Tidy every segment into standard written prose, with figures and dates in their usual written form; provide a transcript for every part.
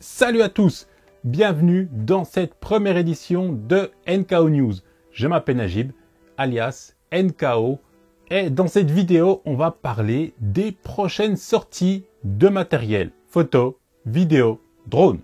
Salut à tous, bienvenue dans cette première édition de NKO News. Je m'appelle Najib, alias NKO, et dans cette vidéo, on va parler des prochaines sorties de matériel, photo, vidéo, drone.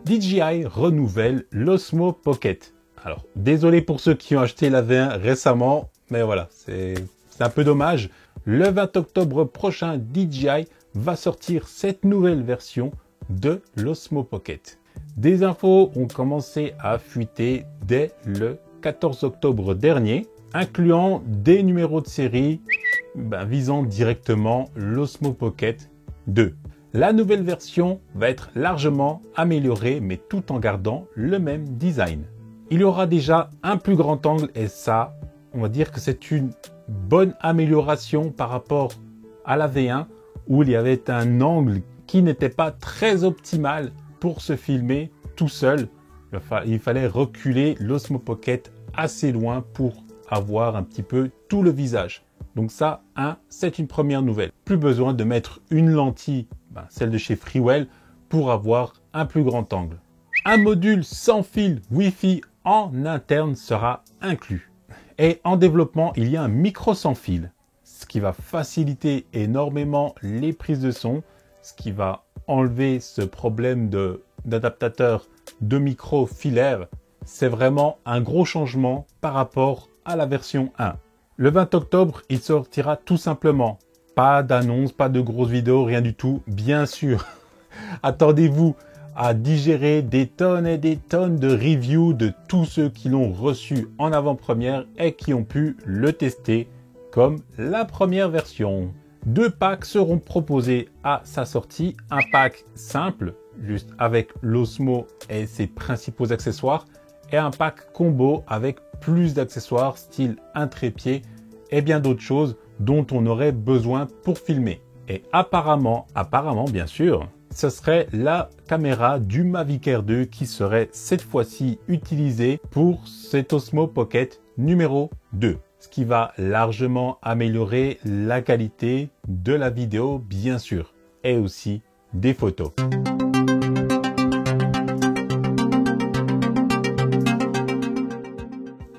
DJI renouvelle l'Osmo Pocket. Alors, désolé pour ceux qui ont acheté la V1 récemment, mais voilà, c'est un peu dommage. Le 20 octobre prochain, DJI va sortir cette nouvelle version de l'Osmo Pocket. Des infos ont commencé à fuiter dès le 14 octobre dernier, incluant des numéros de série visant directement l'Osmo Pocket 2. La nouvelle version va être largement améliorée, mais tout en gardant le même design. Il y aura déjà un plus grand angle et ça, on va dire que c'est une bonne amélioration par rapport à la V1 où il y avait un angle qui n'était pas très optimal pour se filmer tout seul. Il fallait reculer l'Osmo Pocket assez loin pour avoir un petit peu tout le visage. Donc ça, c'est une première nouvelle. Plus besoin de mettre une lentille, celle de chez Freewell, pour avoir un plus grand angle. Un module sans fil Wi-Fi en interne sera inclus. Et en développement, il y a un micro sans fil, ce qui va faciliter énormément les prises de son, ce qui va enlever ce problème d'adaptateur de micro filaire. C'est vraiment un gros changement par rapport à la version 1. Le 20 octobre, il sortira tout simplement. Pas d'annonce, pas de grosses vidéos, rien du tout. Bien sûr, attendez-vous à digérer des tonnes et des tonnes de reviews de tous ceux qui l'ont reçu en avant-première et qui ont pu le tester comme la première version. 2 packs seront proposés à sa sortie. Un pack simple, juste avec l'Osmo et ses principaux accessoires, et un pack combo avec plus d'accessoires style un trépied et bien d'autres choses dont on aurait besoin pour filmer. Et apparemment bien sûr, ce serait la caméra du Mavic Air 2 qui serait cette fois-ci utilisée pour cet Osmo Pocket numéro 2. Ce qui va largement améliorer la qualité de la vidéo bien sûr, et aussi des photos.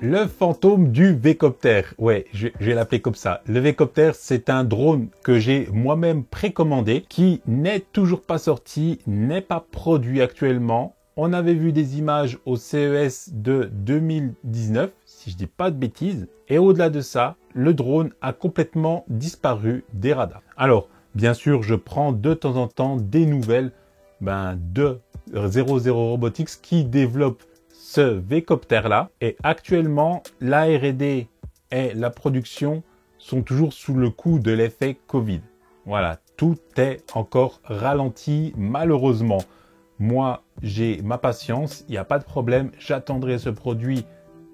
Le fantôme du Vcopter, ouais, je vais l'appeler comme ça. Le Vcopter, c'est un drone que j'ai moi-même précommandé, qui n'est toujours pas sorti, n'est pas produit actuellement. On avait vu des images au CES de 2019, si je dis pas de bêtises. Et au-delà de ça, le drone a complètement disparu des radars. Alors, bien sûr, je prends de temps en temps des nouvelles de 00 Robotics qui développe ce Vcopter là, et actuellement la R&D et la production sont toujours sous le coup de l'effet Covid. Voilà, tout est encore ralenti malheureusement. Moi, j'ai ma patience, il n'y a pas de problème, j'attendrai ce produit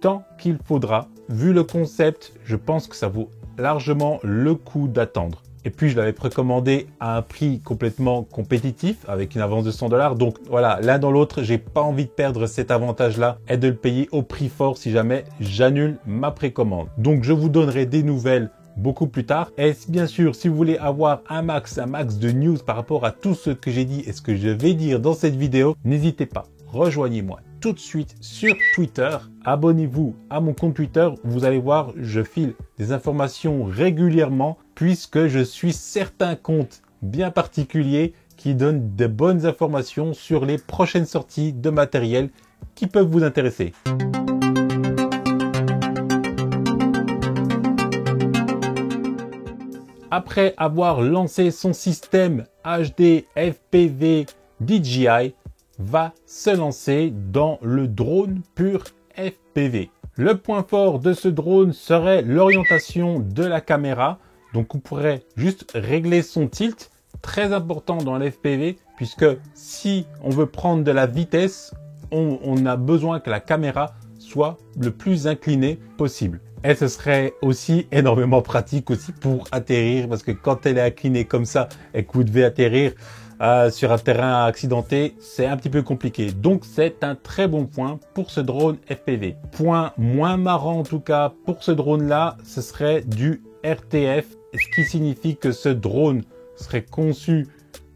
tant qu'il faudra. Vu le concept, je pense que ça vaut largement le coup d'attendre. Et puis, je l'avais précommandé à un prix complètement compétitif avec une avance de 100 $. Donc voilà, l'un dans l'autre, j'ai pas envie de perdre cet avantage-là et de le payer au prix fort si jamais j'annule ma précommande. Donc, je vous donnerai des nouvelles beaucoup plus tard. Et bien sûr, si vous voulez avoir un max de news par rapport à tout ce que j'ai dit et ce que je vais dire dans cette vidéo, n'hésitez pas, rejoignez-moi tout de suite sur Twitter. Abonnez-vous à mon compte Twitter. Vous allez voir, je file des informations régulièrement puisque je suis certains comptes bien particuliers qui donnent de bonnes informations sur les prochaines sorties de matériel qui peuvent vous intéresser. Après avoir lancé son système HD FPV, DJI va se lancer dans le drone pur FPV. Le point fort de ce drone serait l'orientation de la caméra. Donc on pourrait juste régler son tilt, très important dans l'FPV, puisque si on veut prendre de la vitesse, on a besoin que la caméra soit le plus inclinée possible. Et ce serait aussi énormément pratique aussi pour atterrir, parce que quand elle est inclinée comme ça et que vous devez atterrir sur un terrain accidenté, c'est un petit peu compliqué. Donc c'est un très bon point pour ce drone FPV. Point moins marrant en tout cas pour ce drone là, ce serait du RTF ce qui signifie que ce drone serait conçu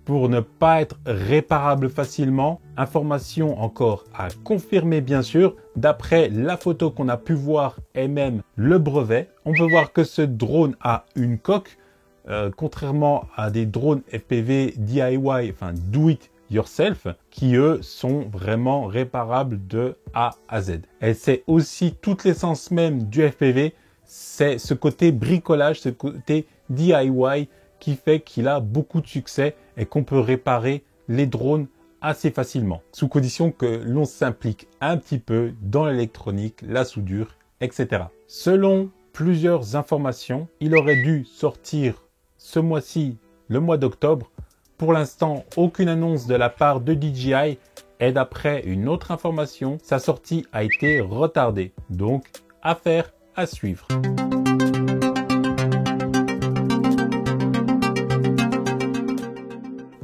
pour ne pas être réparable facilement. Information encore à confirmer bien sûr. D'après la photo qu'on a pu voir et même le brevet, on peut voir que ce drone a une coque. Contrairement à des drones FPV DIY, enfin do it yourself, qui eux sont vraiment réparables de A à Z. Et c'est aussi toute l'essence même du FPV, c'est ce côté bricolage, ce côté DIY qui fait qu'il a beaucoup de succès et qu'on peut réparer les drones assez facilement, sous condition que l'on s'implique un petit peu dans l'électronique, la soudure, etc. Selon plusieurs informations, il aurait dû sortir ce mois-ci, le mois d'octobre. Pour l'instant, aucune annonce de la part de DJI et d'après une autre information, sa sortie a été retardée. Donc, affaire à suivre.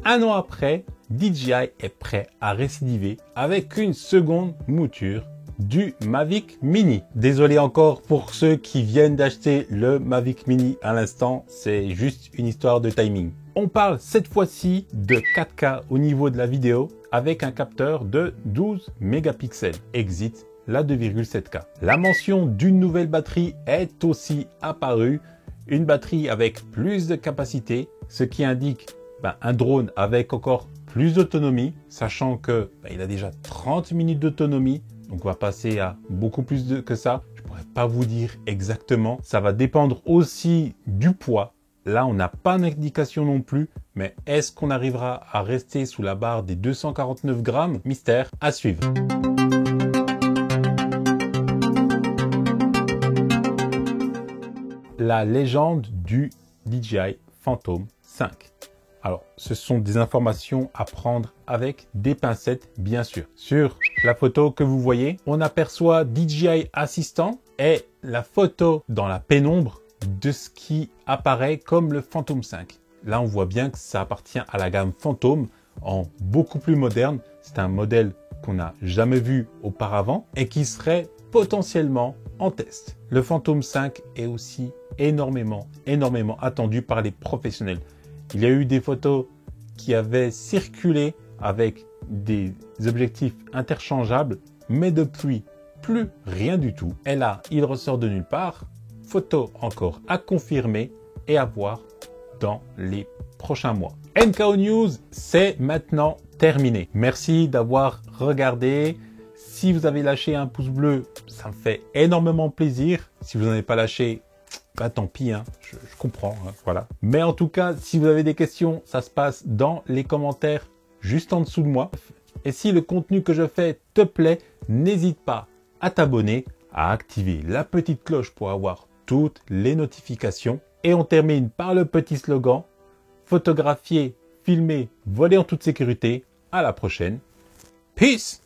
Un an après, DJI est prêt à récidiver avec une seconde mouture du Mavic Mini. Désolé encore pour ceux qui viennent d'acheter le Mavic Mini à l'instant, c'est juste une histoire de timing. On parle cette fois-ci de 4K au niveau de la vidéo avec un capteur de 12 mégapixels. Exit la 2,7K. La mention d'une nouvelle batterie est aussi apparue, une batterie avec plus de capacité, ce qui indique un drone avec encore plus d'autonomie, sachant que il a déjà 30 minutes d'autonomie. Donc on va passer à beaucoup plus que ça. Je pourrais pas vous dire exactement. Ça va dépendre aussi du poids. Là, on n'a pas d'indication non plus. Mais est-ce qu'on arrivera à rester sous la barre des 249 grammes? Mystère à suivre. La légende du DJI Phantom 5. Alors, ce sont des informations à prendre avec des pincettes, bien sûr. Sur la photo que vous voyez, on aperçoit DJI Assistant et la photo dans la pénombre de ce qui apparaît comme le Phantom 5. Là, on voit bien que ça appartient à la gamme Phantom en beaucoup plus moderne. C'est un modèle qu'on n'a jamais vu auparavant et qui serait potentiellement en test. Le Phantom 5 est aussi énormément attendu par les professionnels. Il y a eu des photos qui avaient circulé avec des objectifs interchangeables, mais depuis, plus rien du tout. Et là, il ressort de nulle part. Photo encore à confirmer et à voir dans les prochains mois. NKO News, c'est maintenant terminé. Merci d'avoir regardé. Si vous avez lâché un pouce bleu, ça me fait énormément plaisir. Si vous n'en avez pas lâché, tant pis, hein, je comprends, hein, voilà. Mais en tout cas, si vous avez des questions, ça se passe dans les commentaires juste en dessous de moi. Et si le contenu que je fais te plaît, n'hésite pas à t'abonner, à activer la petite cloche pour avoir toutes les notifications. Et on termine par le petit slogan, photographier, filmer, voler en toute sécurité. À la prochaine. Peace!